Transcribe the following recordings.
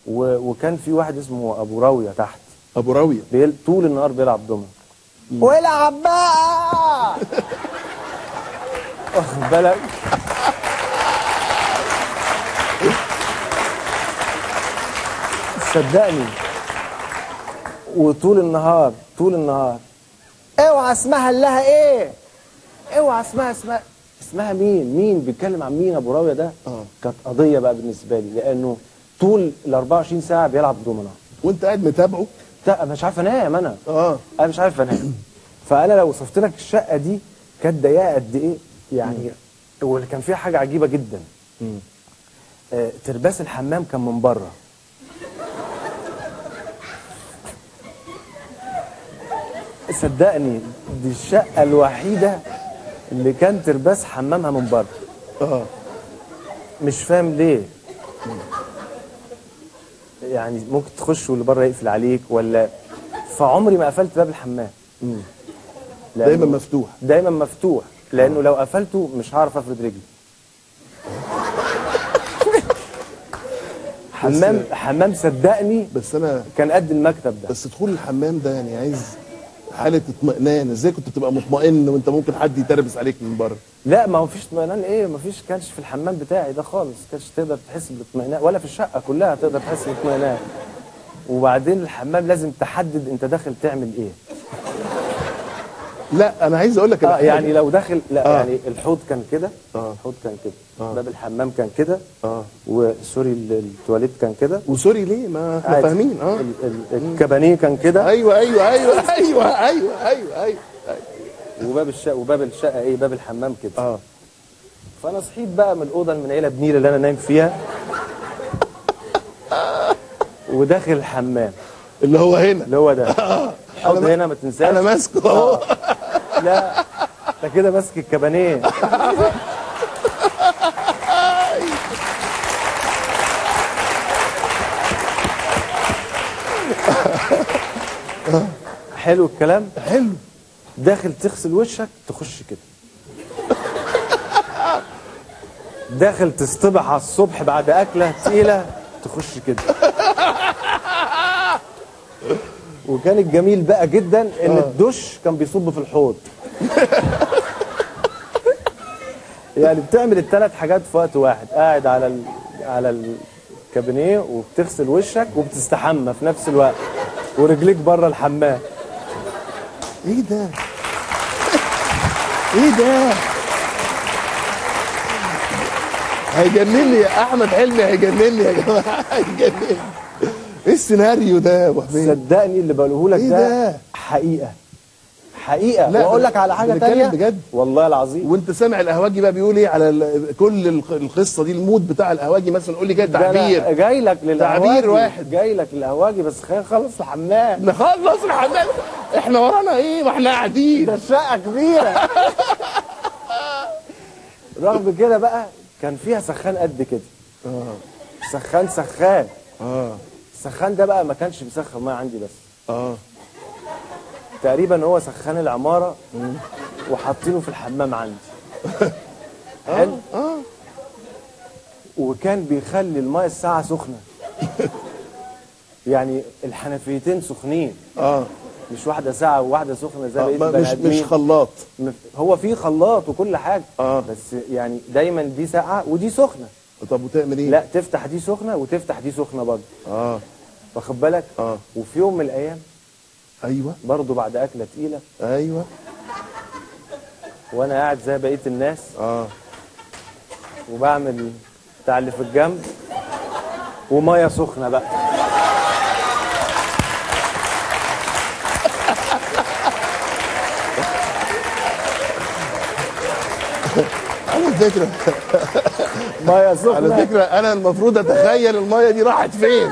وكان في واحد اسمه ابو راويه تحت. ابو راويه طول النهار بيلعب دومنه. والعب بقى واخد بالك. صدقني. وطول النهار اوعى اسمها لها ايه، اوعى اسمها مين بيتكلم عن مين ابو راويه ده. كانت قضيه بقى بالنسبه لي، لانه طول ال 24 ساعه بيلعب دومنه وانت قاعد متابعه. لا مش عارف انام انا. انا مش عارف انام. فانا لو وصفت لك الشقه دي كانت ضيقه قد ايه يعني. واللي كان فيها حاجه عجيبه جدا، ترباس الحمام كان من بره. صدقني دي الشقه الوحيده اللي كان ترباس حمامها من بره. مش فاهم ليه. يعني ممكن تخش واللي بره يقفل عليك ولا. فعمري ما قفلت باب الحمام. دايما مفتوح. دايما مفتوح، لانه لو قفلته مش هعرف افرد رجلي. حمام صدقني. بس انا كان قد المكتب ده. بس دخول الحمام ده يعني عايز حاله اطمئنان. ازاي كنت بتبقى مطمئن وانت ممكن حد يتربس عليك من بره؟ لا ما هو فيش اطمئنان ايه، ما فيش. كانش في الحمام بتاعي ده خالص كانش تقدر تحس بالاطمئنان، ولا في الشقه كلها تقدر تحس بالاطمئنان. وبعدين الحمام لازم تحدد انت داخل تعمل ايه. لا انا عايز اقول لك يعني لو داخل يعني الحوض كان كده. الحوض كان كده. باب الحمام كان كده. وسوري التواليت كان كده. وسوري ليه؟ ما احنا فاهمين. الكابانيه كان كده. ايوه. وباب الشقه ايه، باب الحمام كده. فانا صحيت بقى من الاوضه المنيله بنيله اللي انا نايم فيها وداخل الحمام اللي هو هنا، اللي هو ده. حوض هنا ما تنساش. انا ماسكه اهو. لا ده كده ماسك الكابانيه. حلو الكلام. حلو. داخل تغسل وشك تخش كده. داخل تصطبح على الصبح بعد اكله تقيله تخش كده. وكان الجميل بقى جدا ان الدش كان بيصب في الحوض. يعني بتعمل الثلاث حاجات في وقت واحد، قاعد على الكابينيه وبتغسل وشك وبتستحمى في نفس الوقت ورجليك بره الحمام. ايه ده؟ ايه ده؟ هيجنني يا احمد حلمي، هيجنني يا جماعه، هيجنني. ايه السيناريو ده يا ابو حميد؟ صدقني اللي بقوله لك ده حقيقه. واقول لك على حاجه ثانيه بجد والله العظيم. وانت سامع القهوجي بقى بيقول ايه على كل القصه دي، المود بتاع القهوجي مثلا؟ قول لي كده تعبير. جاي لك للقهوجي، تعبير واحد جاي لك للقهوجي. بس خلينا نخلص الحمام. نخلص الحمام. احنا ورانا ايه؟ ما احنا قاعدين. ده الشقه كبيره. رغم كده بقى كان فيها سخان قد كده. سخان السخان ده بقى ما كانش بيسخن ميه عندي بس. تقريبا هو سخان العماره وحاطينه في الحمام عندي. حلو. وكان بيخلي الميه الساعه سخنه. يعني الحنفيتين سخنين. مش واحده ساعه وواحده سخنه زي بقيه البني ادمين. مش خلاط. هو في خلاط وكل حاجه. بس يعني دايما دي ساقعه ودي سخنه. طب وتعمل ايه؟ لا تفتح دي سخنه وتفتح دي سخنه برضه. واخد بالك. وفي يوم من الايام ايوه برضه بعد اكله تقيله. ايوه. وانا قاعد زي بقيه الناس. وبعمل بتاع اللي في الجنب وميه سخنه بقى. على فكره ميه سخنه. على فكره انا المفروض اتخيل الميه دي راحت فين.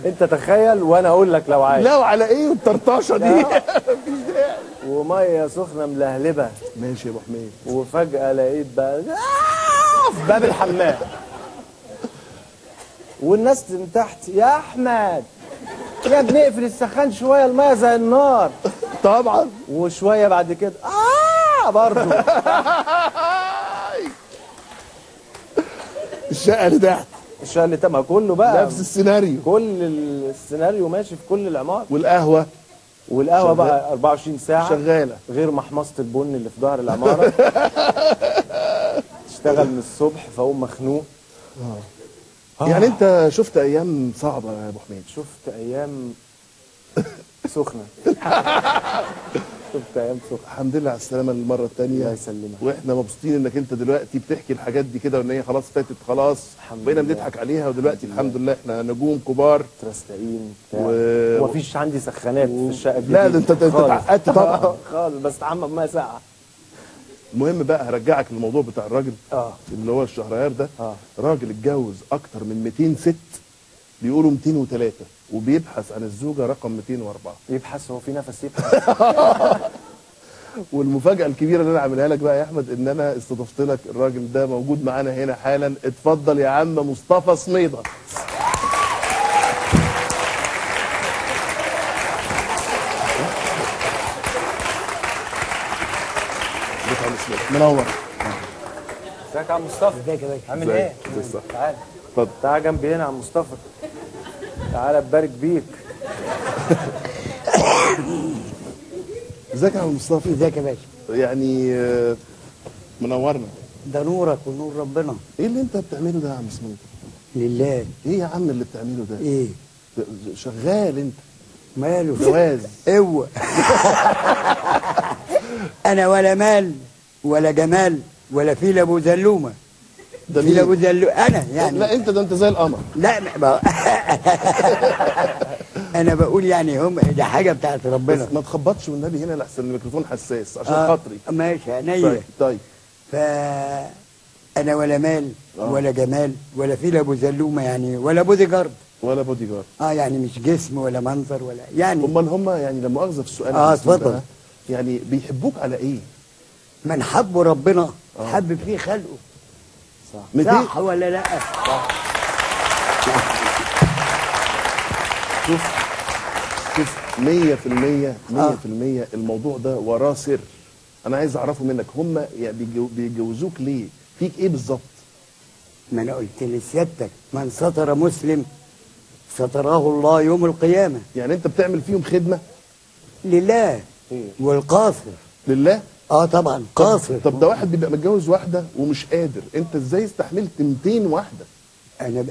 انت تخيل وانا اقول لك لو عايز. لا وعلى ايه الطرطاشه دي؟ مفيش داعي. وميه سخنه ملهلبه. ماشي يا ابو حميد. وفجاه لقيت بقى في باب الحمام والناس من تحت. يا احمد يا بنقفل السخان شويه، الميه زي النار. طبعا. وشويه بعد كده برضه. الشقه اللي تحت الشقه اللي تم كله بقى نفس السيناريو. كل السيناريو ماشي في كل العماره. والقهوه بقى 24 ساعه شغاله، غير محمصه البن اللي في ظهر العماره. تشتغل من الصبح فاقوم مخنوق. يعني انت شفت ايام صعبه يا ابو حميد. شفت ايام سخنه. شفت ايام سخنه. الحمد لله على السلامه المره الثانيه. الله يسلمك. واحنا مبسوطين انك انت دلوقتي بتحكي الحاجات دي كده، وان هي خلاص فاتت خلاص، بقينا بنضحك عليها، ودلوقتي الحمد لله احنا نجوم كبار ترستقين ومفيش عندي سخانات في الشقه دي. لا ده انت اتعقدت طبعا. خالص بس اتعمم ميه ساقعه. المهم بقى هرجعك للموضوع بتاع الراجل اللي هو الشهريار ده. راجل اتجوز اكتر من 200 ست، بيقولوا 203، وبيبحث عن الزوجه رقم 204. يبحث؟ هو في نفس يبحث؟ والمفاجاه الكبيره اللي انا عاملها لك بقى يا احمد، ان انا استضفت لك الراجل ده، موجود معانا هنا حالا. اتفضل يا عم مصطفى سميده. منور. ازيك يا عم مصطفى؟ ازيك يا باشا؟ عامل ايه؟ تعال اتفضل. تعال جنبي هنا يا عم مصطفى. تعال اتبارك بيك. ازيك يا عم مصطفى؟ ازيك يا باشا؟ يعني منورنا. ده نورك ونور ربنا. ايه اللي انت بتعمله ده يا عم سميده؟ لله. ايه يا عم اللي بتعمله ده؟ ايه؟ شغال انت؟ ماله؟ جواز. اوعى. انا ولا مال ولا جمال ولا فيل ابو زلومه. ده فيل ابو زلومه انا يعني. لا انت ده انت زي القمر. لا انا بقول يعني هم دي حاجه بتاعت ربنا. بس ما تخبطش والنبي هنا لحسن الميكروفون حساس عشان خاطري. ماشي عينيا. طيب. انا ولا مال ولا جمال ولا فيل ابو زلومه يعني، ولا بودي جارد. ولا بودي جارد. يعني مش جسم ولا منظر ولا يعني. امال هم يعني لما مؤاخذه في السؤال اتفضل. يعني بيحبوك على ايه؟ من حبه ربنا حب فيه خلقه. صح ولا لا؟ صح. شوف 100% الموضوع ده وراه سر. انا عايز اعرفه منك، هم يعني بيجوزوك ليه؟ فيك ايه بالظبط؟ ما انا قلت لسيادتك من ستر مسلم ستراه الله يوم القيامه. يعني انت بتعمل فيهم خدمه لله. والقاصر لله. طبعا قاصر. طب ده واحد بيبقى متجوز واحده ومش قادر، انت ازاي استحملت 200 واحده؟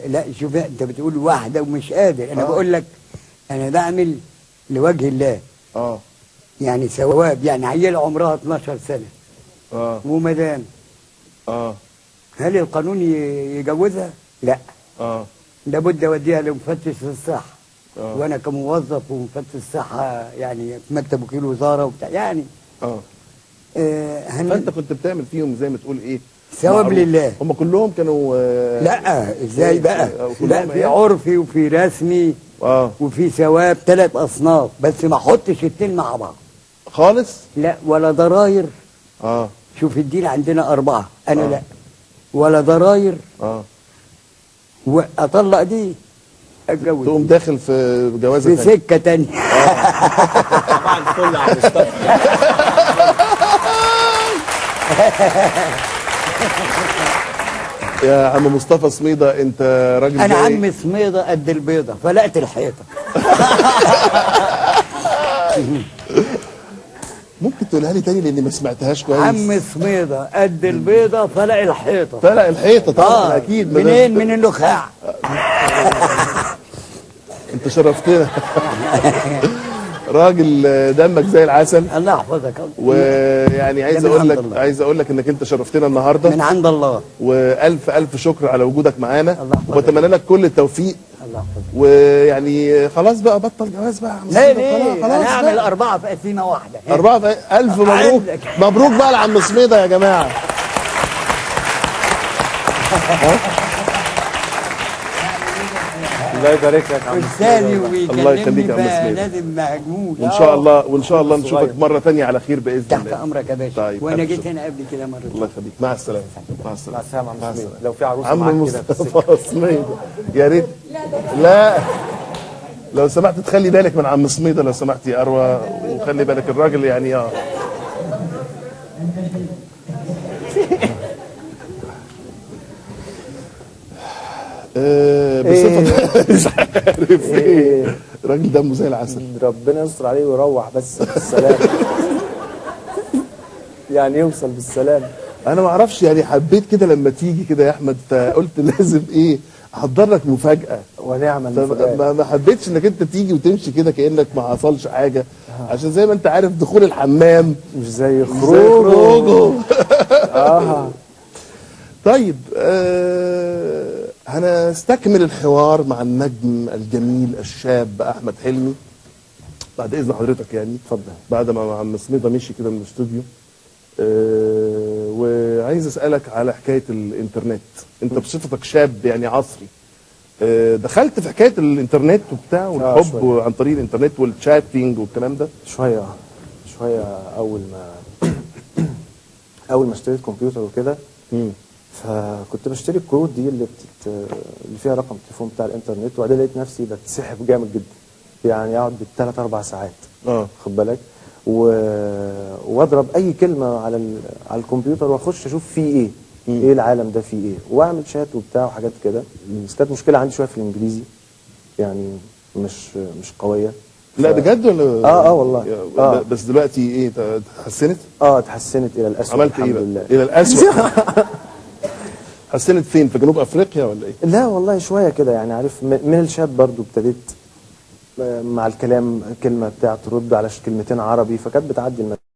لا شوف، انت بتقول واحده ومش قادر، انا بقول لك انا بعمل لوجه الله. يعني ثواب، يعني عيله عمرها 12 سنه ومدام. هل القانون يجوزها؟ لا. لابد اوديها لمفتش الصحه. وانا كموظف ومفتش الصحه يعني في مكتب وكيل وزاره وبتاع يعني. فانت كنت بتعمل فيهم زي ما تقول ايه؟ ثواب لله. هم كلهم كانوا لا ازاي بقى؟ لا في عرفي وفي رسمي وفي ثواب، 3 اصناف، بس ما احطش الاتنين مع بعض خالص. لا ولا ضراير. شوف الدين عندنا 4، انا لا ولا ضراير. واطلق دي اتجوز، تقوم داخل في جوازه في سكه تانية. طبعا الفل على مصطفى. يا عم مصطفى سميده، انت راجل انا عم سميده قد البيضه فلقت الحيطه. ممكن تقولها لي تاني لاني ما سمعتهاش كويس؟ عم سميده قد البيضه فلق الحيطه. فلق الحيطه طبعا. اكيد. منين؟ من النخاع. انت شرفتنا. راجل دمك زي العسل. الله يحفظك. ويعني عايز اقول لك انك انت شرفتنا النهارده من عند الله. والف الف شكر على وجودك معانا. الله يحفظك. واتمنى لك كل التوفيق. الله يحفظك. ويعني خلاص بقى بطل جواز بقى. لا ليه؟ انا هعمل 4 في قسيمه واحده. 4 في الف مبروك. مبروك بقى لعم سميده يا جماعه. الله يبارك لك يا عم سميده. الله يخليك يا عم سميده. لازم مهجوم. وان شاء الله نشوفك مره ثانيه على خير باذن الله. تحت امرك يا باشا. طيب. وانا جيت هنا قبل كده مره. الله يخليك. مع السلامه. مع السلامه يا عم سميده. لو في عروسه عم معاك كده مصطفى سميده يا ريت. لا لو سمحت تخلي بالك من عم سميده لو سمحت يا اروى، وخلي بالك الراجل يعني بصفه مش عارف ايه، راجل دمه زي العسل. ربنا يستر عليه ويروح بس بالسلام. يعني يوصل بالسلام. انا ما اعرفش يعني، حبيت كده لما تيجي كده يا احمد، فقلت لازم ايه احضر لك مفاجاه. ونعمل مفاجاه. ما حبيتش انك انت تيجي وتمشي كده كانك ما حصلش حاجه، عشان زي ما انت عارف دخول الحمام مش زي خروجه. طيب هنستكمل الحوار مع النجم الجميل الشاب احمد حلمي بعد اذن حضرتك يعني. اتفضل. بعد ما عم سميضه مشي كده من الاستوديو، وعايز اسالك على حكايه الانترنت. انت بصفتك شاب يعني عصري، دخلت في حكايه الانترنت وبتاع والحب عن طريق الانترنت والشاتنج والكلام ده؟ شويه اول ما اشتريت كمبيوتر وكده، فكنت بشتري الكروت دي اللي فيها رقم التليفون بتاع الانترنت، وبعدين لقيت نفسي بتسحب جامد جدا، يعني اقعد بالثلاث اربع ساعات. خد بالك، واضرب اي كلمه على الكمبيوتر واخش اشوف فيه ايه. ايه العالم ده فيه ايه، واعمل شات وبتاع وحاجات كده. بس كانت مشكله عندي شويه في الانجليزي، يعني مش قويه. لا بجد ولا؟ والله. بس دلوقتي ايه، اتحسنت؟ اتحسنت الى الاسوء. عملت ايه بقى؟ الى الاسوء. حسنت فين، في جنوب افريقيا ولا ايه؟ لا والله شويه كده يعني، عارف، من الشات برضو ابتديت مع الكلام كلمه بتاع ترد على كلمتين عربي، فكانت بتعدي